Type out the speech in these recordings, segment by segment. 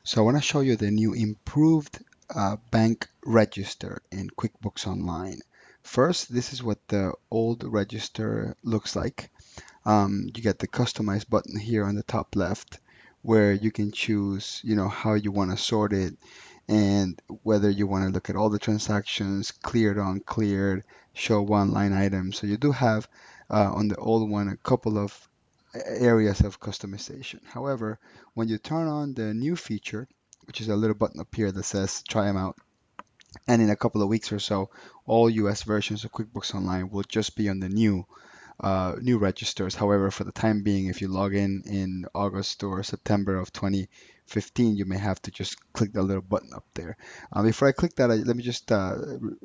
So I want to show you the new improved bank register in QuickBooks Online. First, this is what the old register looks like. You get the customize button here on the top left where you can choose, how you want to sort it and whether you want to look at all the transactions, cleared, uncleared, show one line item. So you do have on the old one a couple of areas of customization. However, when you turn on the new feature, which is a little button up here that says try them out, and in a couple of weeks or so, all US versions of QuickBooks Online will just be on the new registers. However, for the time being, if you log in August or September of 2015, you may have to just click the little button up there. Before I click that, let me just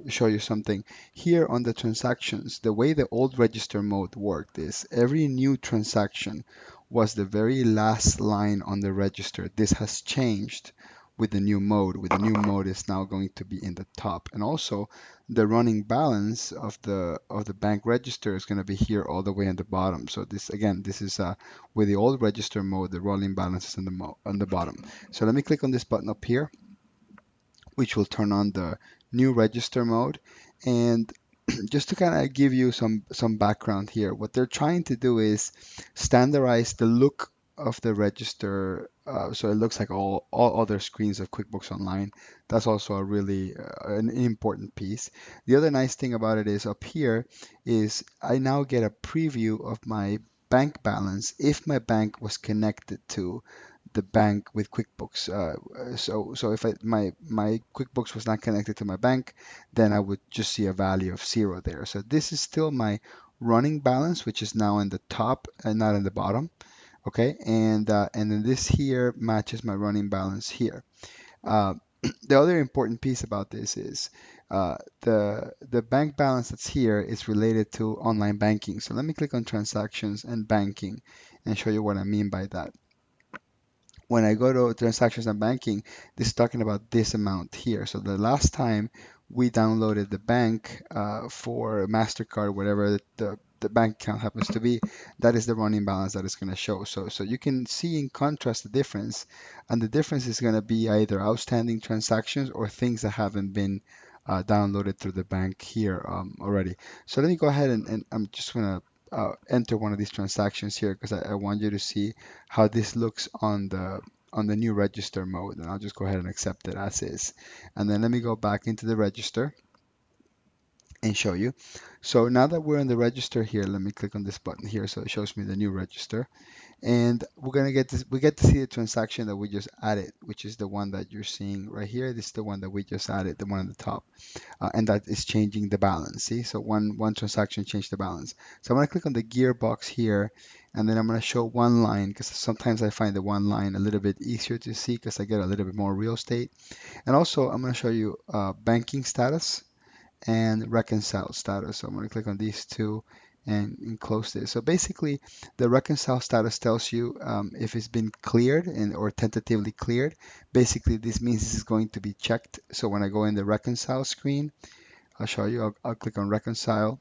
show you something. Here on the transactions, the way the old register mode worked is every new transaction was the very last line on the register. This has changed with the new mode. With the new mode, is now going to be in the top, and also the running balance of the bank register is going to be here all the way in the bottom. So this is with the old register mode, the rolling balance is on the bottom. So let me click on this button up here, which will turn on the new register mode. And just to kind of give you some background here, what they're trying to do is standardize the look of the register, so it looks like all other screens of QuickBooks Online. That's also a really an important piece. The other nice thing about it is up here is I now get a preview of my bank balance if my bank was connected to the bank with QuickBooks. So if my QuickBooks was not connected to my bank, then I would just see a value of 0 there. So this is still my running balance, which is now in the top and not in the bottom. Okay, and then this here matches my running balance here. Uh, the other important piece about this is the bank balance that's here is related to online banking. So let me click on transactions and banking and show you what I mean by that. When I go to transactions and banking, this is talking about this amount here. So the last time we downloaded the bank for MasterCard, whatever the bank account happens to be, that is the running balance that it's going to show. So you can see in contrast the difference, and the difference is going to be either outstanding transactions or things that haven't been downloaded through the bank here already. So let me go ahead and I'm just going to enter one of these transactions here because I want you to see how this looks on the new register mode, and I'll just go ahead and accept it as is. And then let me go back into the register and show you. So now that we're in the register here, let me click on this button here so it shows me the new register. And we're gonna get this, we get to see the transaction that we just added, which is the one that you're seeing right here. This is the one that we just added, the one on the top, and that is changing the balance. See, so one transaction changed the balance. So I'm gonna click on the gearbox here, and then I'm gonna show one line because sometimes I find the one line a little bit easier to see because I get a little bit more real estate. And also I'm gonna show you banking status and reconcile status. So I'm going to click on these two and close this. So basically, the reconcile status tells you if it's been cleared or tentatively cleared. Basically, this means this is going to be checked. So when I go in the reconcile screen, I'll show you. I'll click on reconcile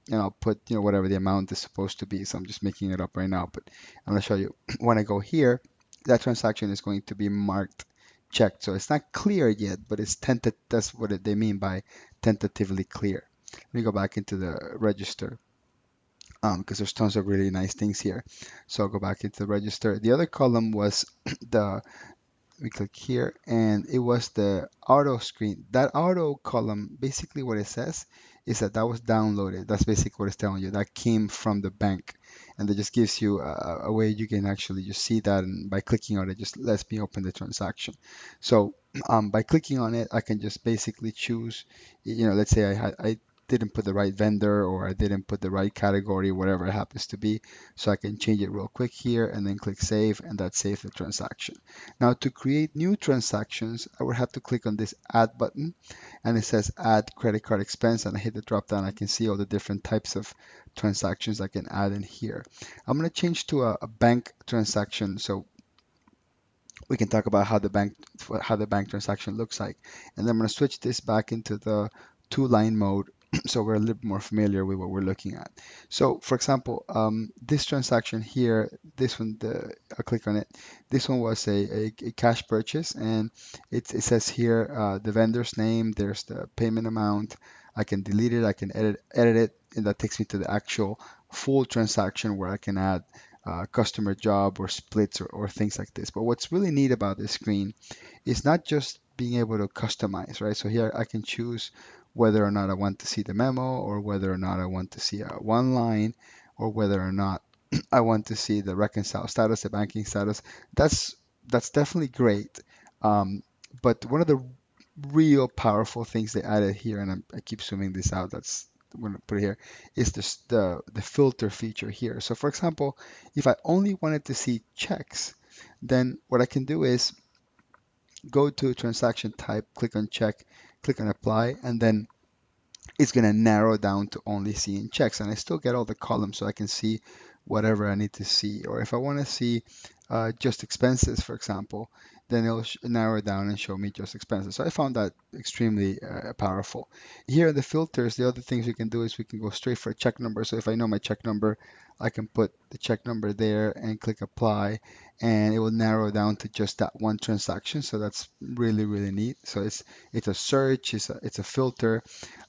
and I'll put whatever the amount is supposed to be. So I'm just making it up right now, but I'm going to show you when I go here, that transaction is going to be marked checked. So it's not clear yet, but it's tentative. That's what they mean by tentatively clear. Let me go back into the register because there's tons of really nice things here. So I'll go back into the register. The other column was the, we click here, and it was the auto screen. That auto column, basically what it says is that was downloaded. That's basically what it's telling you. That came from the bank. And it just gives you a way you can actually just see that, and by clicking on it, just lets me open the transaction. So by clicking on it, I can just basically choose, let's say I didn't put the right vendor or I didn't put the right category, whatever it happens to be. So I can change it real quick here and then click save, and that saves the transaction. Now to create new transactions, I would have to click on this add button, and it says add credit card expense, and I hit the drop down. I can see all the different types of transactions I can add in here. I'm going to change to a bank transaction so we can talk about how the bank transaction looks like. And then I'm going to switch this back into the two line mode so we're a little more familiar with what we're looking at. So for example, this transaction here, this one, I'll click on it. This one was a cash purchase, and it says here the vendor's name, there's the payment amount. I can delete it, I can edit it, and that takes me to the actual full transaction where I can add customer job or splits or things like this. But what's really neat about this screen is not just being able to customize, right? So here I can choose whether or not I want to see the memo, or whether or not I want to see a one line, or whether or not I want to see the reconcile status, the banking status. That's that's definitely great. Um, but one of the real powerful things they added here, and I keep zooming this out, that's I'm going to put it here, is this, the filter feature here. So for example, if I only wanted to see checks, then what I can do is go to transaction type, click on check, click on apply, and then it's going to narrow down to only seeing checks, and I still get all the columns so I can see whatever I need to see. Or if I want to see just expenses, for example, then it'll narrow down and show me just expenses. So I found that extremely powerful. Here in the filters, the other things we can do is we can go straight for a check number. So if I know my check number, I can put the check number there and click apply, and it will narrow down to just that one transaction. So that's really, really neat. So it's a search, it's a filter.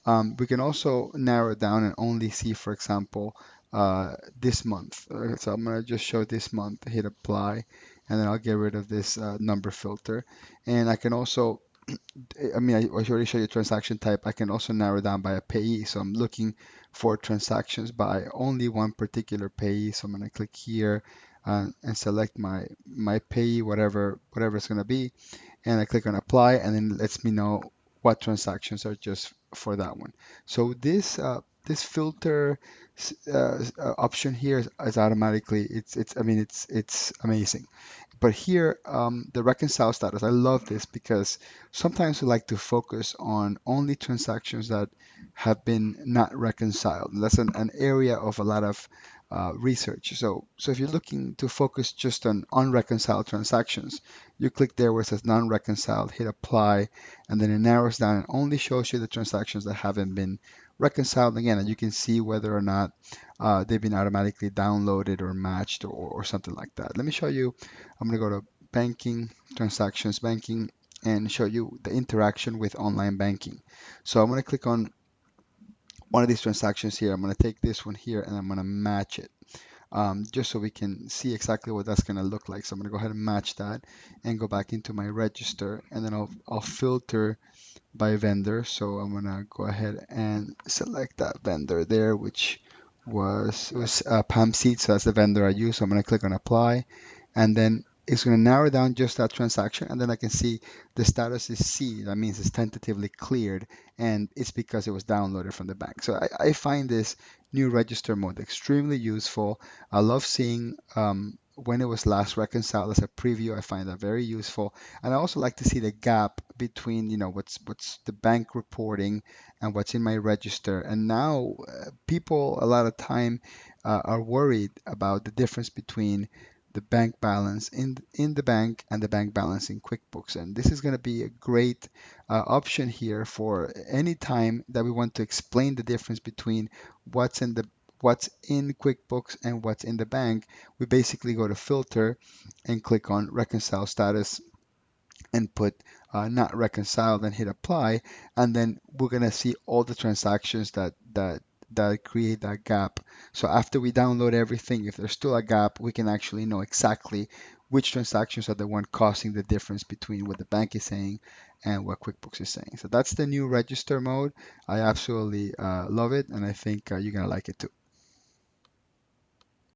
We can also narrow it down and only see, for example, this month. So I'm going to just show this month, hit apply, and then I'll get rid of this number filter. And I can also, I mean, I already showed you transaction type. I can also narrow down by a payee. So I'm looking for transactions by only one particular payee. So I'm going to click here and select my payee, whatever it's going to be, and I click on apply, and then it lets me know what transactions are just for that one. So this filter option here is automatically, it's I mean it's amazing. But here, the reconcile status, I love this because sometimes we like to focus on only transactions that have been not reconciled. That's an area of a lot of research. So if you're looking to focus just on unreconciled transactions, you click there where it says non-reconciled, hit apply, and then it narrows down and only shows you the transactions that haven't been reconciled again, and you can see whether or not they've been automatically downloaded or matched or something like that. Let me show you. I'm going to go to banking, transactions, banking, and show you the interaction with online banking. So I'm going to click on one of these transactions here. I'm going to take this one here and I'm going to match it. Just so we can see exactly what that's going to look like. So I'm going to go ahead and match that and go back into my register, and then I'll filter by vendor. So I'm going to go ahead and select that vendor there, which was Palm Seed. So that's the vendor I use. So I'm going to click on apply, and then it's going to narrow down just that transaction, and then I can see the status is C. That means it's tentatively cleared, and it's because it was downloaded from the bank. So I find this new register mode extremely useful. I love seeing when it was last reconciled as a preview. I find that very useful, and I also like to see the gap between what's the bank reporting and what's in my register. And now people a lot of time are worried about the difference between the bank balance in the bank and the bank balance in QuickBooks. And this is going to be a great option here for any time that we want to explain the difference between what's in the what's in QuickBooks and what's in the bank. We basically go to filter and click on reconcile status and put not reconciled and hit apply, and then we're gonna see all the transactions that create that gap. So after we download everything, if there's still a gap, we can actually know exactly which transactions are the one causing the difference between what the bank is saying and what QuickBooks is saying. So that's the new register mode. I absolutely love it, and I think you're gonna like it too.